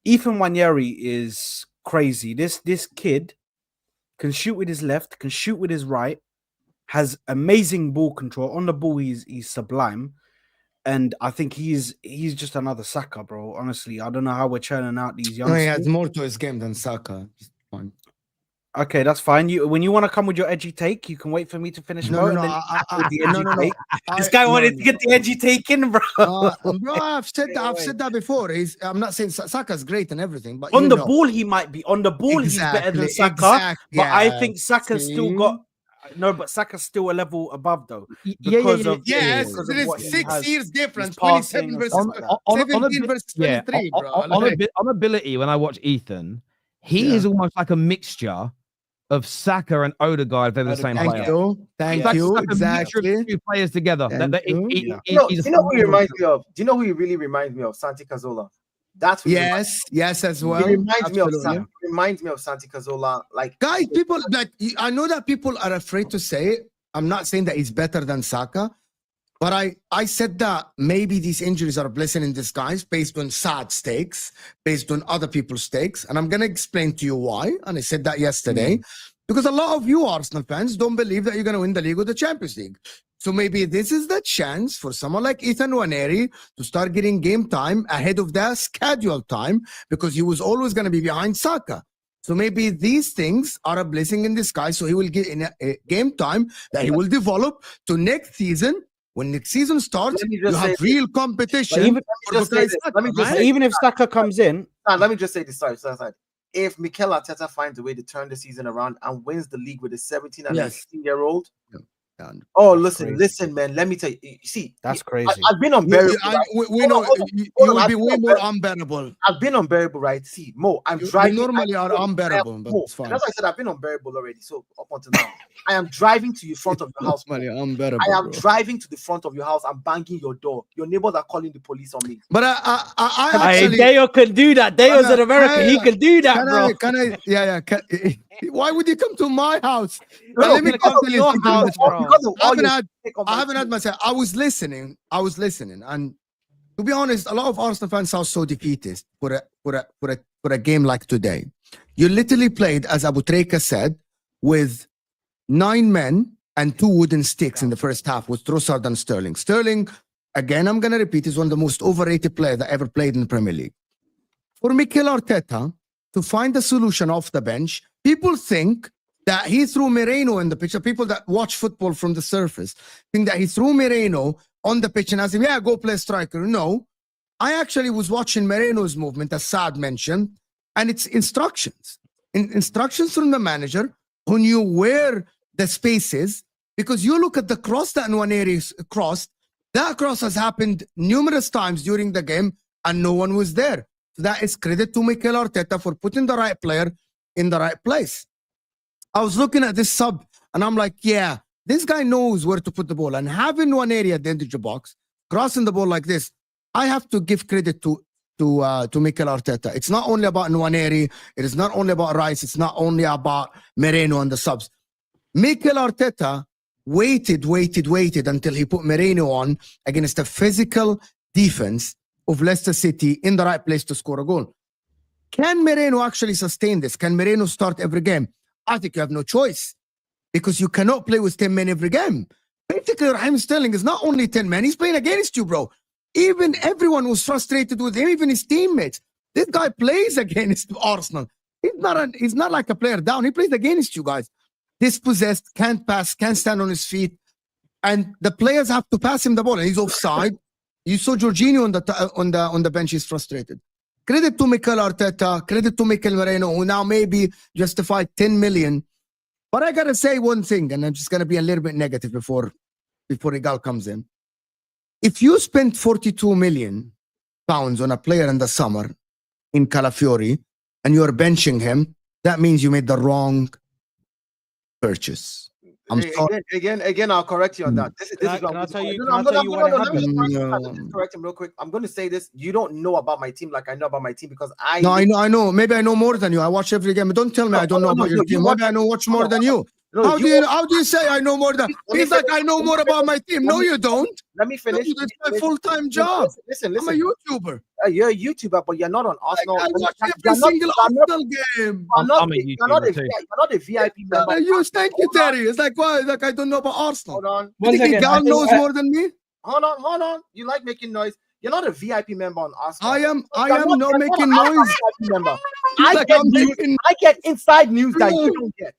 Ethan Nwaneri is crazy. This kid can shoot with his left, can shoot with his right, has amazing ball control. On the ball, he's sublime. And I think he's just another Saka, bro. Honestly, I don't know how we're churning out these youngsters. No, he has more to his game than Saka. Okay, that's fine. When you want to come with your edgy take, you can wait for me to finish. No. This guy wanted to get the edgy take in, bro. Bro, I've said that before. I'm not saying Saka's great and everything, but on the ball he might be. On the ball he's better than Saka. But I think Saka's still got. No, but Saka's still a level above, though. Because there is 6 years difference. 27 versus 17 versus 23, bro. On ability, when I watch Ethan, he is almost like a mixture of Saka and Odegaard if they're the same player. Thank you. Like exactly. 2 players together. Do you know who he reminds me of? Do you know who he really reminds me of? Santi Cazorla. That's what yes, as well. He reminds me of Santi Cazorla. Like, guys, people like I know that people are afraid to say it. I'm not saying that he's better than Saka, but I said that maybe these injuries are a blessing in disguise based on sad stakes, based on other people's stakes. And I'm gonna explain to you why. And I said that yesterday. Because a lot of you Arsenal fans don't believe that you're gonna win the league or the Champions League. So maybe this is the chance for someone like Ethan Nwaneri to start getting game time ahead of their scheduled time, because he was always going to be behind Saka. So maybe these things are a blessing in disguise. So he will get in a game time that he will develop to next season. When next season starts, you have real competition. Even if Saka comes in, let me just say this. Sorry. If Mikel Arteta finds a way to turn the season around and wins the league with a 17 and 16-year-old, Oh, That's listen, man. Let me tell you. See, That's crazy. I've been unbearable. We know you will be way more unbearable. I've been unbearable, right? See, Mo, I'm You driving. normally are unbearable, but Mo, it's fine. that's why I said I've been unbearable already. So up until now, I am driving to the front of your house. Mo. Normally unbearable. I am bro. driving to the front of your house. I'm banging your door. Your neighbors are calling the police on me. But I Hey, actually Deo can do that. Deo's in America. He can do that, bro. Can I? Yeah. Why would you come to my house? No, Let me gonna come to your something. house, bro. Because of all I haven't had myself. I was listening, and to be honest, a lot of Arsenal fans are so defeatist for a game like today. You literally played, as Abu Treka said, with 9 men and 2 wooden sticks in the first half with Trossard and Sterling. Sterling, again, I'm gonna repeat, is one of the most overrated players that ever played in the Premier League. For Mikel Arteta to find a solution off the bench, people think that he threw MERINO in the pitch. People that watch football from the surface think that he threw MERINO on the pitch and asked him, yeah, go play striker. No, I actually was watching MERINO's movement, as Saad mentioned, and it's instructions. Instructions from the manager who knew where the space is, because you look at the cross that Nwaneri crossed, that cross has happened numerous times during the game and no one was there. So that is credit to Mikel Arteta for putting the right player in the right place. I was looking at this sub and I'm like, yeah, this guy knows where to put the ball. And having Nwaneri at the end of the box, crossing the ball like this, I have to give credit to Mikel Arteta. It's not only about Nwaneri. It is not only about Rice. It's not only about MERINO and the subs. Mikel Arteta waited until he put MERINO on against a physical defense of Leicester City in the right place to score a goal. Can MERINO actually sustain this? Can MERINO start every game? I think you have no choice, because you cannot play with 10 men every game. Basically, Raheem Sterling is not only 10 men, he's playing against you, bro. Even everyone was frustrated with him, even his teammates. This guy plays against Arsenal. He's not like a player down. He plays against you guys. Dispossessed, can't pass, can't stand on his feet. And the players have to pass him the ball, and he's offside. You saw Jorginho on the bench, he's frustrated. Credit to Mikel Arteta, credit to Mikel MERINO, who now maybe justified 10 million. But I gotta say one thing, and I'm just gonna be a little bit negative before Igal comes in. If you spend 42 million pounds on a player in the summer in Calafiori and you're benching him, that means you made the wrong purchase. I'm sorry. Again, I'll correct you on that. This is Can I tell you what let me happened? just correct him real quick. I'm going to say this. You don't know about my team like I know about my team, because I know. Maybe I know more than you. I watch every game. Don't tell me I don't know about your team. Maybe I know watch more than you. How do you say I know more than? He's like, I know more about my team. No, you don't. Let me finish. That's my full-time job. Listen. I'm a YouTuber. You're a YouTuber, but you're not on Arsenal. I watch every single Arsenal game. I'm a YouTuber too. You're not a VIP member. Thank you, Terry. It's like, why? Like, I don't know about Arsenal. Hold on. You think Gal knows more than me? Hold on. You like making noise. You're not a VIP member on Arsenal. I am not making noise. I get inside news that you don't get.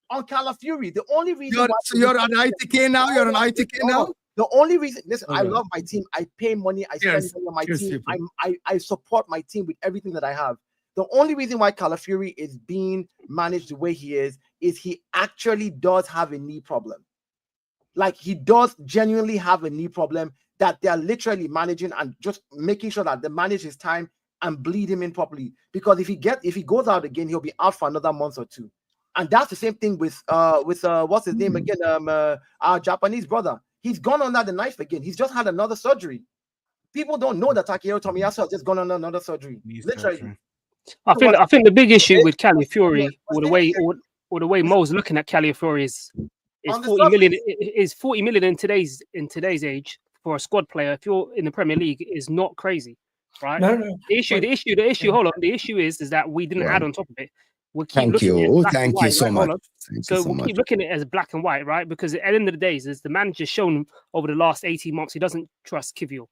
On Calafiori, the only reason you're an ITK now. You're an ITK now. The only reason, listen, I love my team. I pay money. I spend money on my team. I support my team with everything that I have. The only reason why Calafiori is being managed the way he is he actually does have a knee problem. Like, he does genuinely have a knee problem that they're literally managing and just making sure that they manage his time and bleed him in properly. Because if he goes out again, he'll be out for another month or two. And that's the same thing with what's his name again? Our Japanese brother. He's gone under the knife again. He's just had another surgery. People don't know that Takehiro Tomiyasu has just gone under another surgery. Literally. I think the big issue with Calafiori, or the way Mo's looking at Calafiori is 40 million. Is 40 million in today's age for a squad player, if you're in the Premier League, is not crazy, right? No. The issue. Hold on. The issue is that we didn't add on top of it. We'll keep Thank you so much. We'll keep looking at it as black and white, right? Because at the end of the day, as the manager's shown over the last 18 months, he doesn't trust Kivior.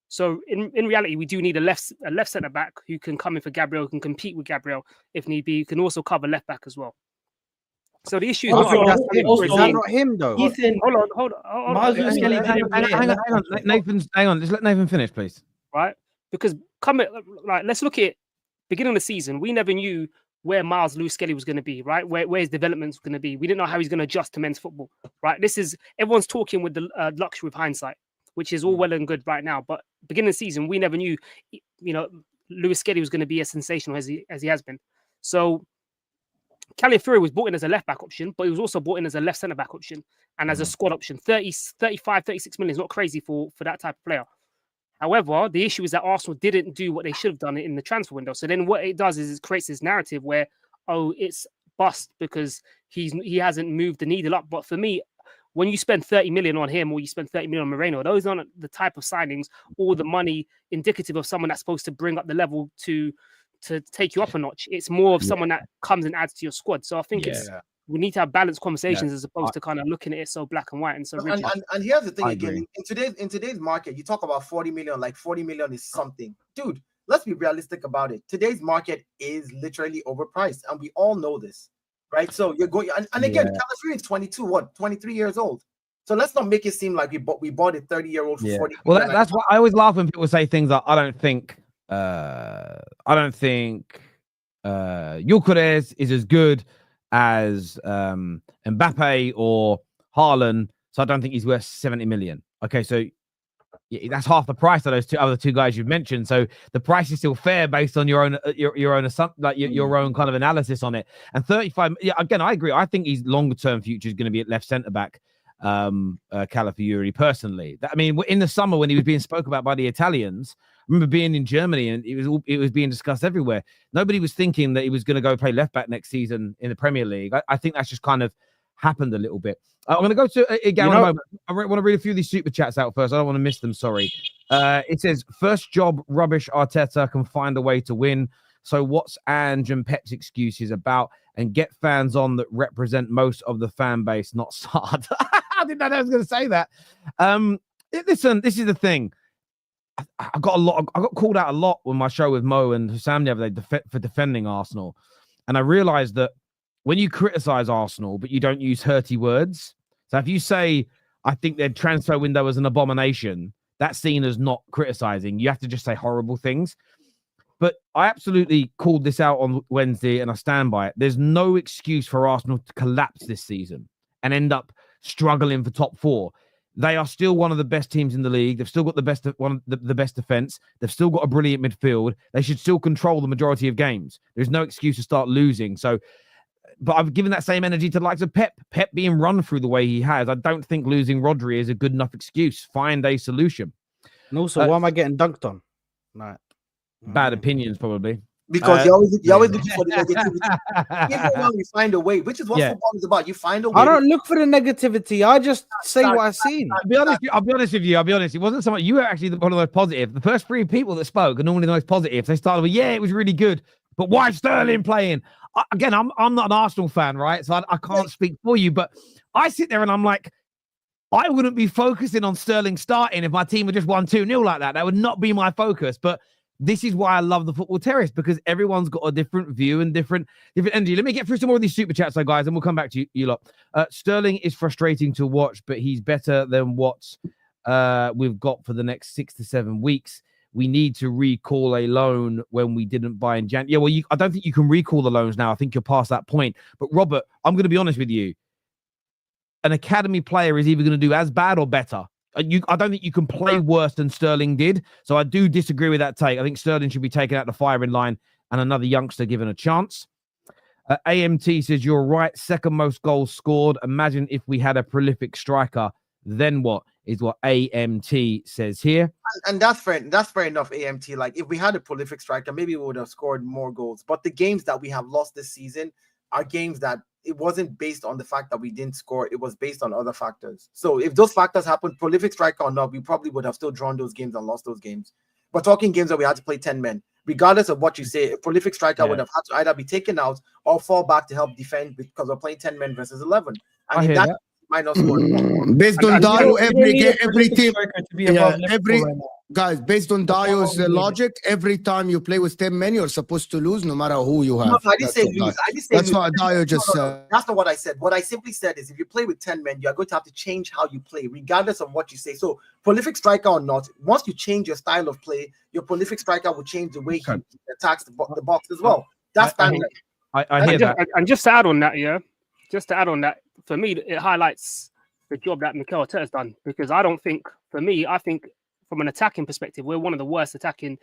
So in reality, we do need a left centre back who can come in for Gabriel, can compete with Gabriel if need be. Who can also cover left back as well. So the issue is not him though. Ethan, hold on. Hang on. Hang on. Just let Nathan finish, please. Right? Because let's look at it. Beginning of the season, we never knew where Miles Lewis-Skelly was going to be, right? Where his development was going to be. We didn't know how he's going to adjust to men's football, right? Everyone's talking with the luxury of hindsight, which is all well and good right now. But beginning of the season, we never knew, Lewis-Skelly was going to be as sensational as he has been. So Calafiori was brought in as a left back option, but he was also brought in as a left centre back option and as a squad option. 35, 36 million is not crazy for that type of player. However, the issue is that Arsenal didn't do what they should have done in the transfer window. So then what it does is it creates this narrative where, it's bust because he hasn't moved the needle up. But for me, when you spend 30 million on him or you spend 30 million on Moreno, those aren't the type of signings or the money indicative of someone that's supposed to bring up the level to take you up a notch. It's more of someone that comes and adds to your squad. So I think we need to have balanced conversations as opposed to kind of looking at it so black and white and so rigid. And here's the thing again, in today's market, you talk about 40 million, like 40 million is something. Dude, let's be realistic about it. Today's market is literally overpriced, and we all know this, right? So you're going, and again, Calafiori is 23 years old. So let's not make it seem like we bought a 30-year-old for 40. Well, that's why I always laugh when people say things like, I don't think Gyökeres is as good as Mbappe or Haaland, so I don't think he's worth 70 million. Okay, so that's half the price of those other two guys you've mentioned. So the price is still fair based on your own your own kind of analysis on it. And 35, again, I agree. I think his longer term future is going to be at left centre back. Calafiori personally. I mean, in the summer when he was being spoke about by the Italians, I remember being in Germany and it was being discussed everywhere. Nobody was thinking that he was going to go play left back next season in the Premier League. I think that's just kind of happened a little bit. I'm going to go to again in a moment. I want to read a few of these super chats out first. I don't want to miss them. Sorry. It says first job rubbish. Arteta can find a way to win. So what's Ange and Pep's excuses about? And get fans on that represent most of the fan base, not Sard. I didn't know I was going to say that. Listen, this is the thing. I got called out a lot on my show with Mo and Hussam the other day for defending Arsenal. And I realized that when you criticize Arsenal, but you don't use hurty words. So if you say, I think their transfer window was an abomination, that's seen as not criticizing. You have to just say horrible things. But I absolutely called this out on Wednesday and I stand by it. There's no excuse for Arsenal to collapse this season and end up struggling for top four. They are still one of the best teams in the league. They've still got the best defense. They've still got a brilliant midfield. They should still control the majority of games. There's no excuse to start losing. So, but I've given that same energy to the likes of Pep. Pep being run through the way he has. I don't think losing Rodri is a good enough excuse. Find a solution. And also, why am I getting dunked on? Right. Bad opinions, probably. Because you're always looking for the negativity. Even when we find a way, which is what football is about. You find a way. I don't look for the negativity. I just say what I've seen. I'll be honest with you. It wasn't so much. You were actually one of the most positive. The first three people that spoke are normally the most positive. They started with, it was really good. But why is Sterling playing? Again, I'm not an Arsenal fan, right? So I can't speak for you. But I sit there and I'm like, I wouldn't be focusing on Sterling starting if my team had just won 2-0 like that. That would not be my focus. But this is why I love the Football Terrace, because everyone's got a different view and different energy. Let me get through some more of these super chats, though, guys, and we'll come back to you lot. Sterling is frustrating to watch, but he's better than what we've got for the next 6 to 7 weeks. We need to recall a loan when we didn't buy in January. Yeah, well, I don't think you can recall the loans now. I think you're past that point. But Robert, I'm going to be honest with you. An academy player is either going to do as bad or better. I don't think you can play worse than Sterling did. So I do disagree with that take. I think Sterling should be taken out the firing line and another youngster given a chance. AMT says, you're right. Second most goals scored. Imagine if we had a prolific striker. Then what is what AMT says here. And that's fair enough, AMT. Like, if we had a prolific striker, maybe we would have scored more goals. But the games that we have lost this season are games that it wasn't based on the fact that we didn't score. It was based on other factors. So if those factors happened, prolific striker or not, we probably would have still drawn those games and lost those games. But talking games that we had to play 10 men, regardless of what you say, a prolific striker would have had to either be taken out or fall back to help defend because we're playing 10 men versus 11. And in that might not score. Based on Dio, every team, guys, based on Dio's logic, every time you play with 10 men, you're supposed to lose no matter who you have. No, I didn't say lose. That's what Dio just said. That's not what I said. What I simply said is if you play with 10 men, you're going to have to change how you play, regardless of what you say. So prolific striker or not, once you change your style of play, your prolific striker will change the way he attacks the box as well. That's standard. I hear that. And just to add on that, for me, it highlights the job that Mikel Arteta has done, because I think from an attacking perspective, we're one of the worst attacking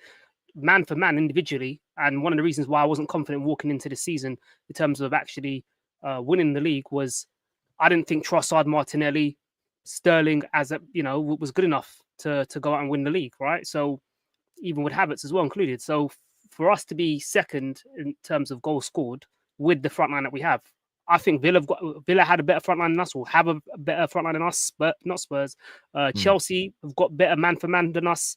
man for man individually, and one of the reasons why I wasn't confident walking into the season in terms of actually winning the league was I didn't think Trossard, Martinelli, Sterling was good enough to go out and win the league, right? So even with Havertz as well included. So for us to be second in terms of goals scored with the front line that we have, I think Villa had a better front line than us, or have a better front line than us, but not Spurs. Chelsea have got better man for man than us.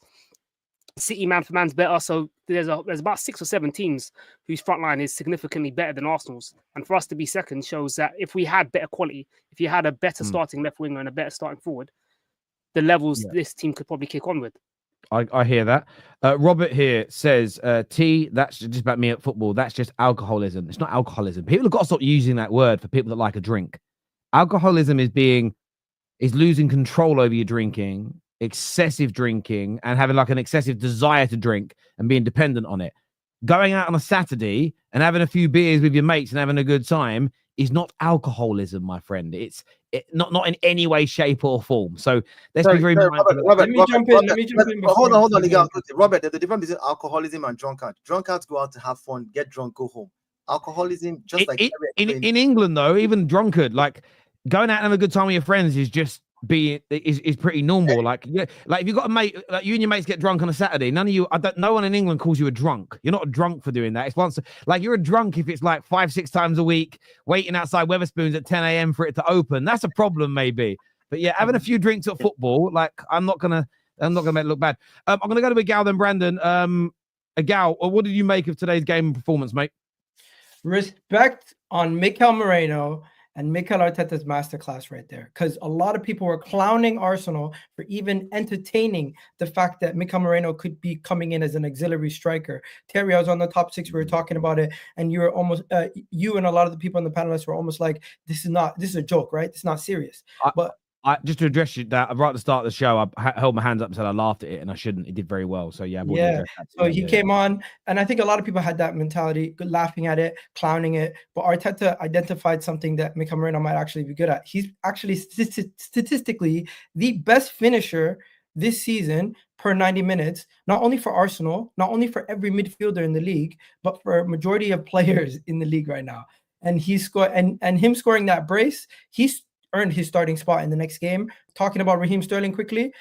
City man for man's better. So there's about 6 or 7 teams whose front line is significantly better than Arsenal's. And for us to be second shows that if we had better quality, if you had a better starting left winger and a better starting forward, the levels this team could probably kick on with. I hear that. Robert here says, T, that's just about me at football. That's just alcoholism. It's not alcoholism. People have got to stop using that word for people that like a drink. Alcoholism is losing control over your drinking, excessive drinking, and having like an excessive desire to drink and being dependent on it. Going out on a Saturday and having a few beers with your mates and having a good time is not alcoholism, my friend. It's not in any way, shape, or form. So let's be very mindful. Robert, Let me jump in. Hold on. Robert, there's a difference between alcoholism and drunkard. Drunkards go out to have fun, get drunk, go home. Alcoholism, just like in England, though, even drunkard, like going out and having a good time with your friends is just is pretty normal. Like if you got a mate, like you and your mates get drunk on a Saturday, no one in England calls you a drunk. You're not a drunk for doing that. It's once, like, you're a drunk if it's like 5-6 times a week waiting outside Wetherspoons at 10 a.m. for it to open. That's a problem, maybe. But yeah, having a few drinks at football, like, I'm not gonna make it look bad. I'm gonna go to Agal then Brandon. Agal, what did you make of today's game and performance, mate? Respect on Mikel Moreno and Mikel Arteta's masterclass right there, because a lot of people were clowning Arsenal for even entertaining the fact that Mikel Moreno could be coming in as an auxiliary striker. Terry, I was on the top 6, we were talking about it, and you were almost, you and a lot of the people in the panelists were almost like, this is a joke, right? It's not serious. But just to address you that right at the start of the show, I held my hands up and said I laughed at it, and I shouldn't. It did very well. So yeah. So he came on, and I think a lot of people had that mentality, laughing at it, clowning it. But Arteta identified something that Mikel Moreno might actually be good at. He's actually statistically the best finisher this season per 90 minutes, not only for Arsenal, not only for every midfielder in the league, but for a majority of players in the league right now. And he scored, and him scoring that brace, he's earned his starting spot in the next game. Talking about Raheem Sterling quickly,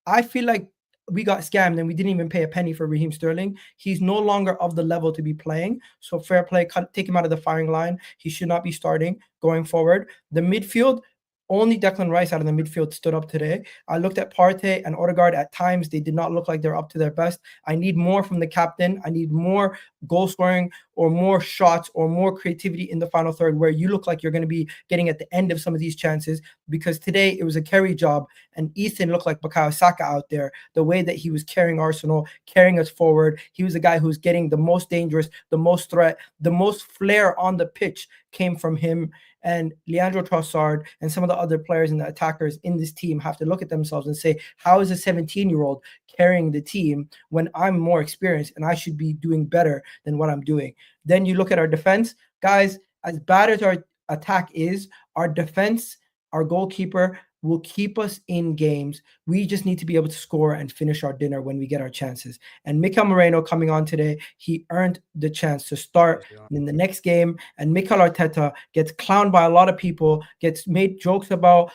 I feel like we got scammed and we didn't even pay a penny for Raheem Sterling. He's no longer of the level to be playing. So fair play, take him out of the firing line. He should not be starting going forward. The midfield, only Declan Rice out of the midfield stood up today. I looked at Partey and Odegaard at times. They did not look like they're up to their best. I need more from the captain. I need more goal scoring or more shots or more creativity in the final third, where you look like you're going to be getting at the end of some of these chances, because today it was a carry job and Ethan looked like Bukayo Saka out there. The way that he was carrying Arsenal, carrying us forward, he was the guy who was getting the most dangerous, the most threat, the most flair on the pitch came from him. And Leandro Trossard and some of the other players and the attackers in this team have to look at themselves and say, how is a 17-year-old carrying the team when I'm more experienced and I should be doing better than what I'm doing? Then you look at our defense. Guys, as bad as our attack is, our defense, our goalkeeper will keep us in games. We just need to be able to score and finish our dinner when we get our chances. And Mikel Moreno coming on today, he earned the chance to start in the next game. And Mikel Arteta gets clowned by a lot of people, gets made jokes about,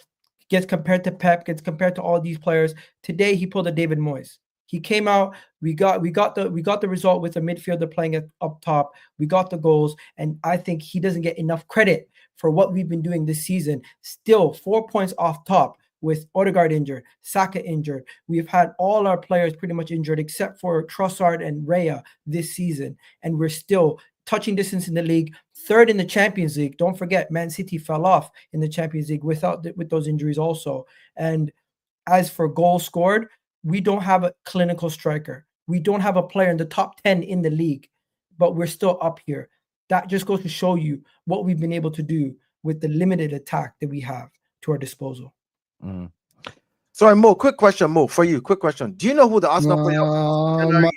gets compared to Pep, gets compared to all these players. Today he pulled a David Moyes. He came out. We got the result with the midfielder playing up top. We got the goals, and I think he doesn't get enough credit for what we've been doing this season. Still 4 points off top with Odegaard injured, Saka injured. We've had all our players pretty much injured except for Trossard and Raya this season, and we're still touching distance in the league, third in the Champions League. Don't forget, Man City fell off in the Champions League with those injuries also. And as for goals scored, we don't have a clinical striker. We don't have a player in the top 10 in the league, but we're still up here. That just goes to show you what we've been able to do with the limited attack that we have to our disposal. Sorry, Mo, quick question, Mo, for you. Quick question. Do you know who the Arsenal player was?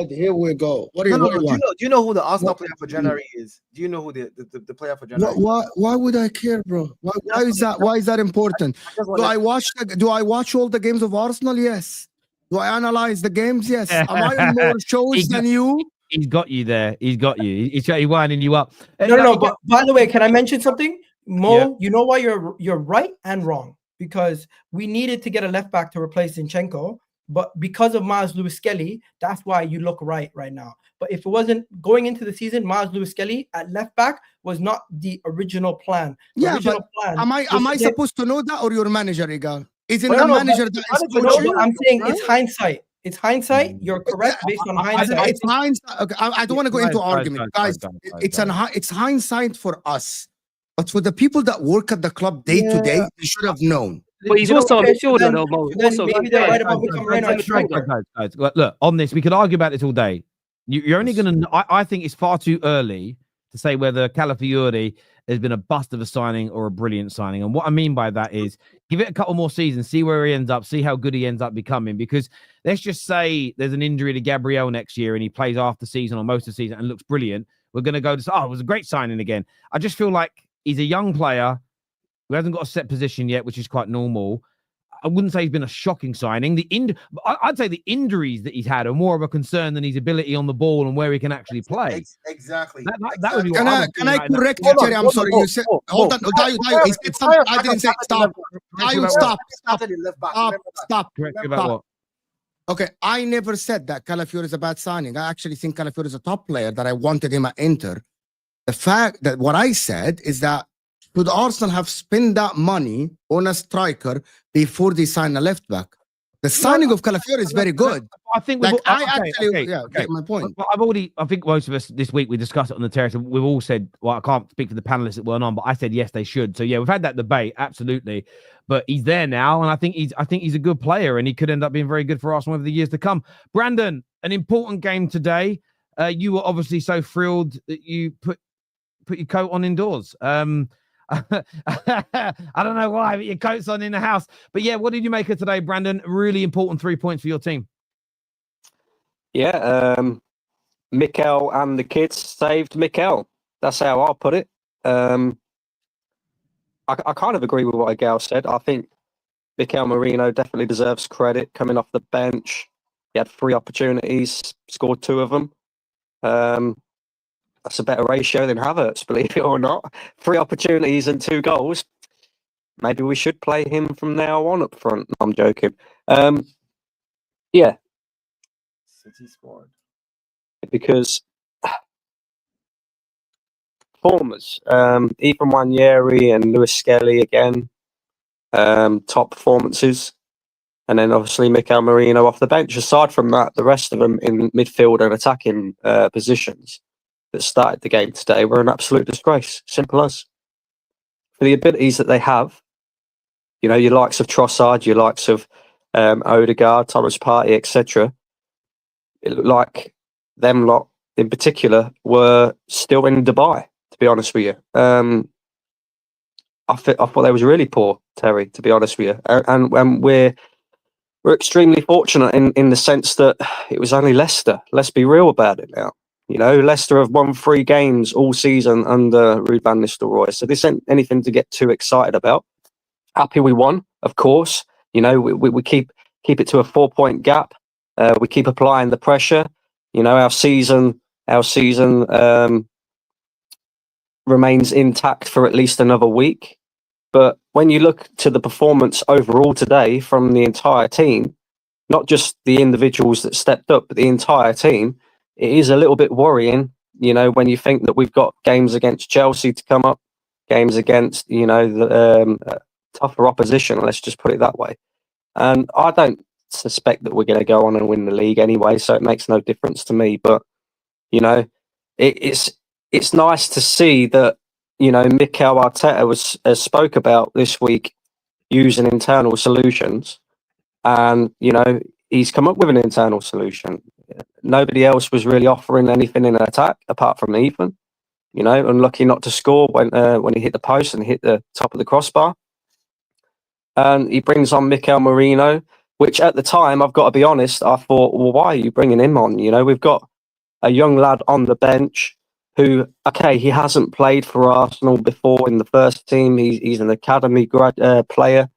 Here we go. What do you, No, what do you want? do you know who the Arsenal What- player for January is? Do you know who the player for January? Why would I care, bro? Why is that? Why is that important? Do I watch all the games of Arsenal? Yes. Do I analyze the games? Yes. Am I on more shows than you? He's got you there. He's got you. He's winding you up. No. But by the way, can I mention something? Mo, Yeah. you know why you're right and wrong, because we needed to get a left back to replace Zinchenko, but because of Miles Lewis-Skelly, that's why you look right now. But if it wasn't going into the season, Miles Lewis-Skelly at left back was not the original plan. The original plan. Am I supposed to know that, or your manager, Igal? Isn't No, the no, manager but- that No, is but coaching? I'm saying it's hindsight. It's hindsight. You're correct based on hindsight. It's hindsight. Okay, I don't want to go into argument, guys. It's hindsight for us, but for the people that work at the club day to day, they should have known. But he's also a midfielder, though, Mo. Then Also, maybe they're right about Mikel Moreno and striker. Guys, look, on this, we could argue about this all day. You're only going to. I think it's far too early to say whether Calafiori has been a bust of a signing or a brilliant signing. And what I mean by that is give it a couple more seasons, see where he ends up, see how good he ends up becoming. Because let's just say there's an injury to Gabriel next year and he plays half the season or most of the season and looks brilliant. We're going to go to, it was a great signing again. I just feel like he's a young player who hasn't got a set position yet, which is quite normal. I wouldn't say he's been a shocking signing. I'd say the injuries that he's had are more of a concern than his ability on the ball and where he can actually play. Exactly. That would be what Can I correct you, Terry? I'm sorry. You said, hold on. Dayo, he said something. I didn't say stop. Dayo, stop. Correct about what? Okay, I never said that Calafiori is a bad signing. I actually think Calafiori is a top player that I wanted him at Inter. The fact that what I said is that should Arsenal have spent that money on a striker before they sign a left back? The signing of Calafiori is very good. I think Like, okay. get my point. Well, I think most of us this week we discussed it on the terrace, and we've all said, well, I can't speak for the panelists that weren't on, but I said yes, they should. So yeah, we've had that debate, absolutely. But he's there now, and I think he's a good player, and he could end up being very good for Arsenal over the years to come. Brandon, an important game today. You were obviously so thrilled that you put your coat on indoors. I don't know why, but your coat's on in the house. But yeah, what did you make of today, Brandon? Really important 3 points for your team. Yeah, Mikel and the kids saved Mikel. That's how I'll put it. I kind of agree with what Agal said. I think Mikel Merino definitely deserves credit coming off the bench. He had 3 opportunities, scored 2 of them. That's a better ratio than Havertz, believe it or not. 3 opportunities and 2 goals. Maybe we should play him from now on up front. No, I'm joking. Yeah. City scored. Because performers, even Nwaneri and Lewis-Skelly again, top performances. And then obviously Mikel Merino off the bench. Aside from that, the rest of them in midfield and attacking positions that started the game today were an absolute disgrace. Simple as. For the abilities that they have, you know, your likes of Trossard, your likes of Odegaard, Thomas Partey, etc. It looked like them lot in particular were still in Dubai, to be honest with you. I thought they was really poor, Terry, to be honest with you. And we're extremely fortunate in the sense that it was only Leicester. Let's be real about it now. You know, Leicester have won 3 games all season under Ruud van Nistelrooy. So this ain't anything to get too excited about. Happy we won, of course. You know, we keep it to a 4-point gap. We keep applying the pressure. You know, our season remains intact for at least another week. But when you look to the performance overall today from the entire team, not just the individuals that stepped up, but the entire team, it is a little bit worrying, you know, when you think that we've got games against Chelsea to come up, games against, you know, the tougher opposition, let's just put it that way. And I don't suspect that we're going to go on and win the league anyway, so it makes no difference to me. But, you know, it's nice to see that, you know, Mikel Arteta spoke about this week using internal solutions, and, you know, he's come up with an internal solution. Nobody else was really offering anything in attack apart from Ethan. You know, unlucky not to score when he hit the post and hit the top of the crossbar. And he brings on Mikel Merino. which at the time, I've got to be honest, I thought, well, why are you bringing him on? You know, we've got a young lad on the bench who, okay, he hasn't played for Arsenal before in the first team. He's an academy player,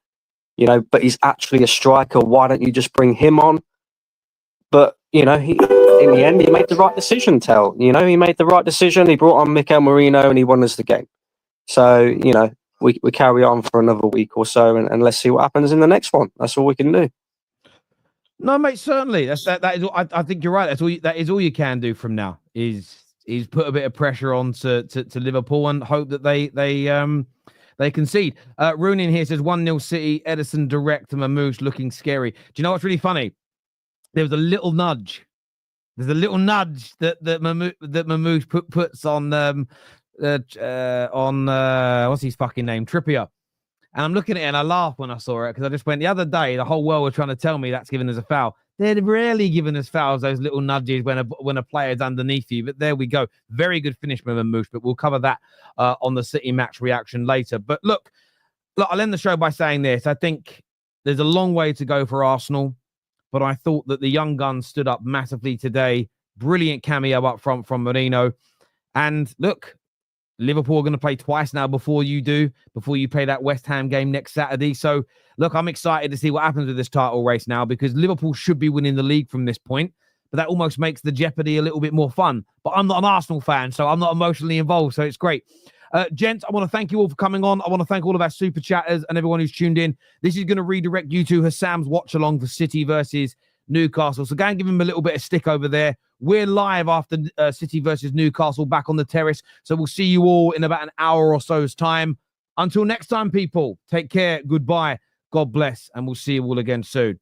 you know, but he's actually a striker. Why don't you just bring him on? But, you know, in the end, he made the right decision, he made the right decision. He brought on Mikel Merino and he won us the game. So, you know, we carry on for another week or so and let's see what happens in the next one. That's all we can do. No, mate, certainly. That is. I think you're right. That is all you can do from now. Is put a bit of pressure on to Liverpool and hope that they concede. Rooney here says 1-0 City. Edison direct to Mamouche looking scary. Do you know what's really funny? There was a little nudge. There's a little nudge that Mamouche puts on what's his fucking name, Trippier. And I'm looking at it and I laugh when I saw it because I just went, the other day the whole world was trying to tell me that's giving us a foul. They're rarely giving us fouls, those little nudges when a player's underneath you. But there we go. Very good finish from Mamouche, but we'll cover that on the City match reaction later. But look, I'll end the show by saying this. I think there's a long way to go for Arsenal, but I thought that the young guns stood up massively today. Brilliant cameo up front from Merino. And look, Liverpool are going to play twice now before you play that West Ham game next Saturday. So, look, I'm excited to see what happens with this title race now because Liverpool should be winning the league from this point, but that almost makes the jeopardy a little bit more fun. But I'm not an Arsenal fan, so I'm not emotionally involved, so it's great. Gents, I want to thank you all for coming on. I want to thank all of our super chatters and everyone who's tuned in. This is going to redirect you to Hassam's watch-along for City versus Newcastle. So go and give him a little bit of stick over there. We're live after City versus Newcastle back on the terrace. So we'll see you all in about an hour or so's time. Until next time, people, take care. Goodbye. God bless. And we'll see you all again soon.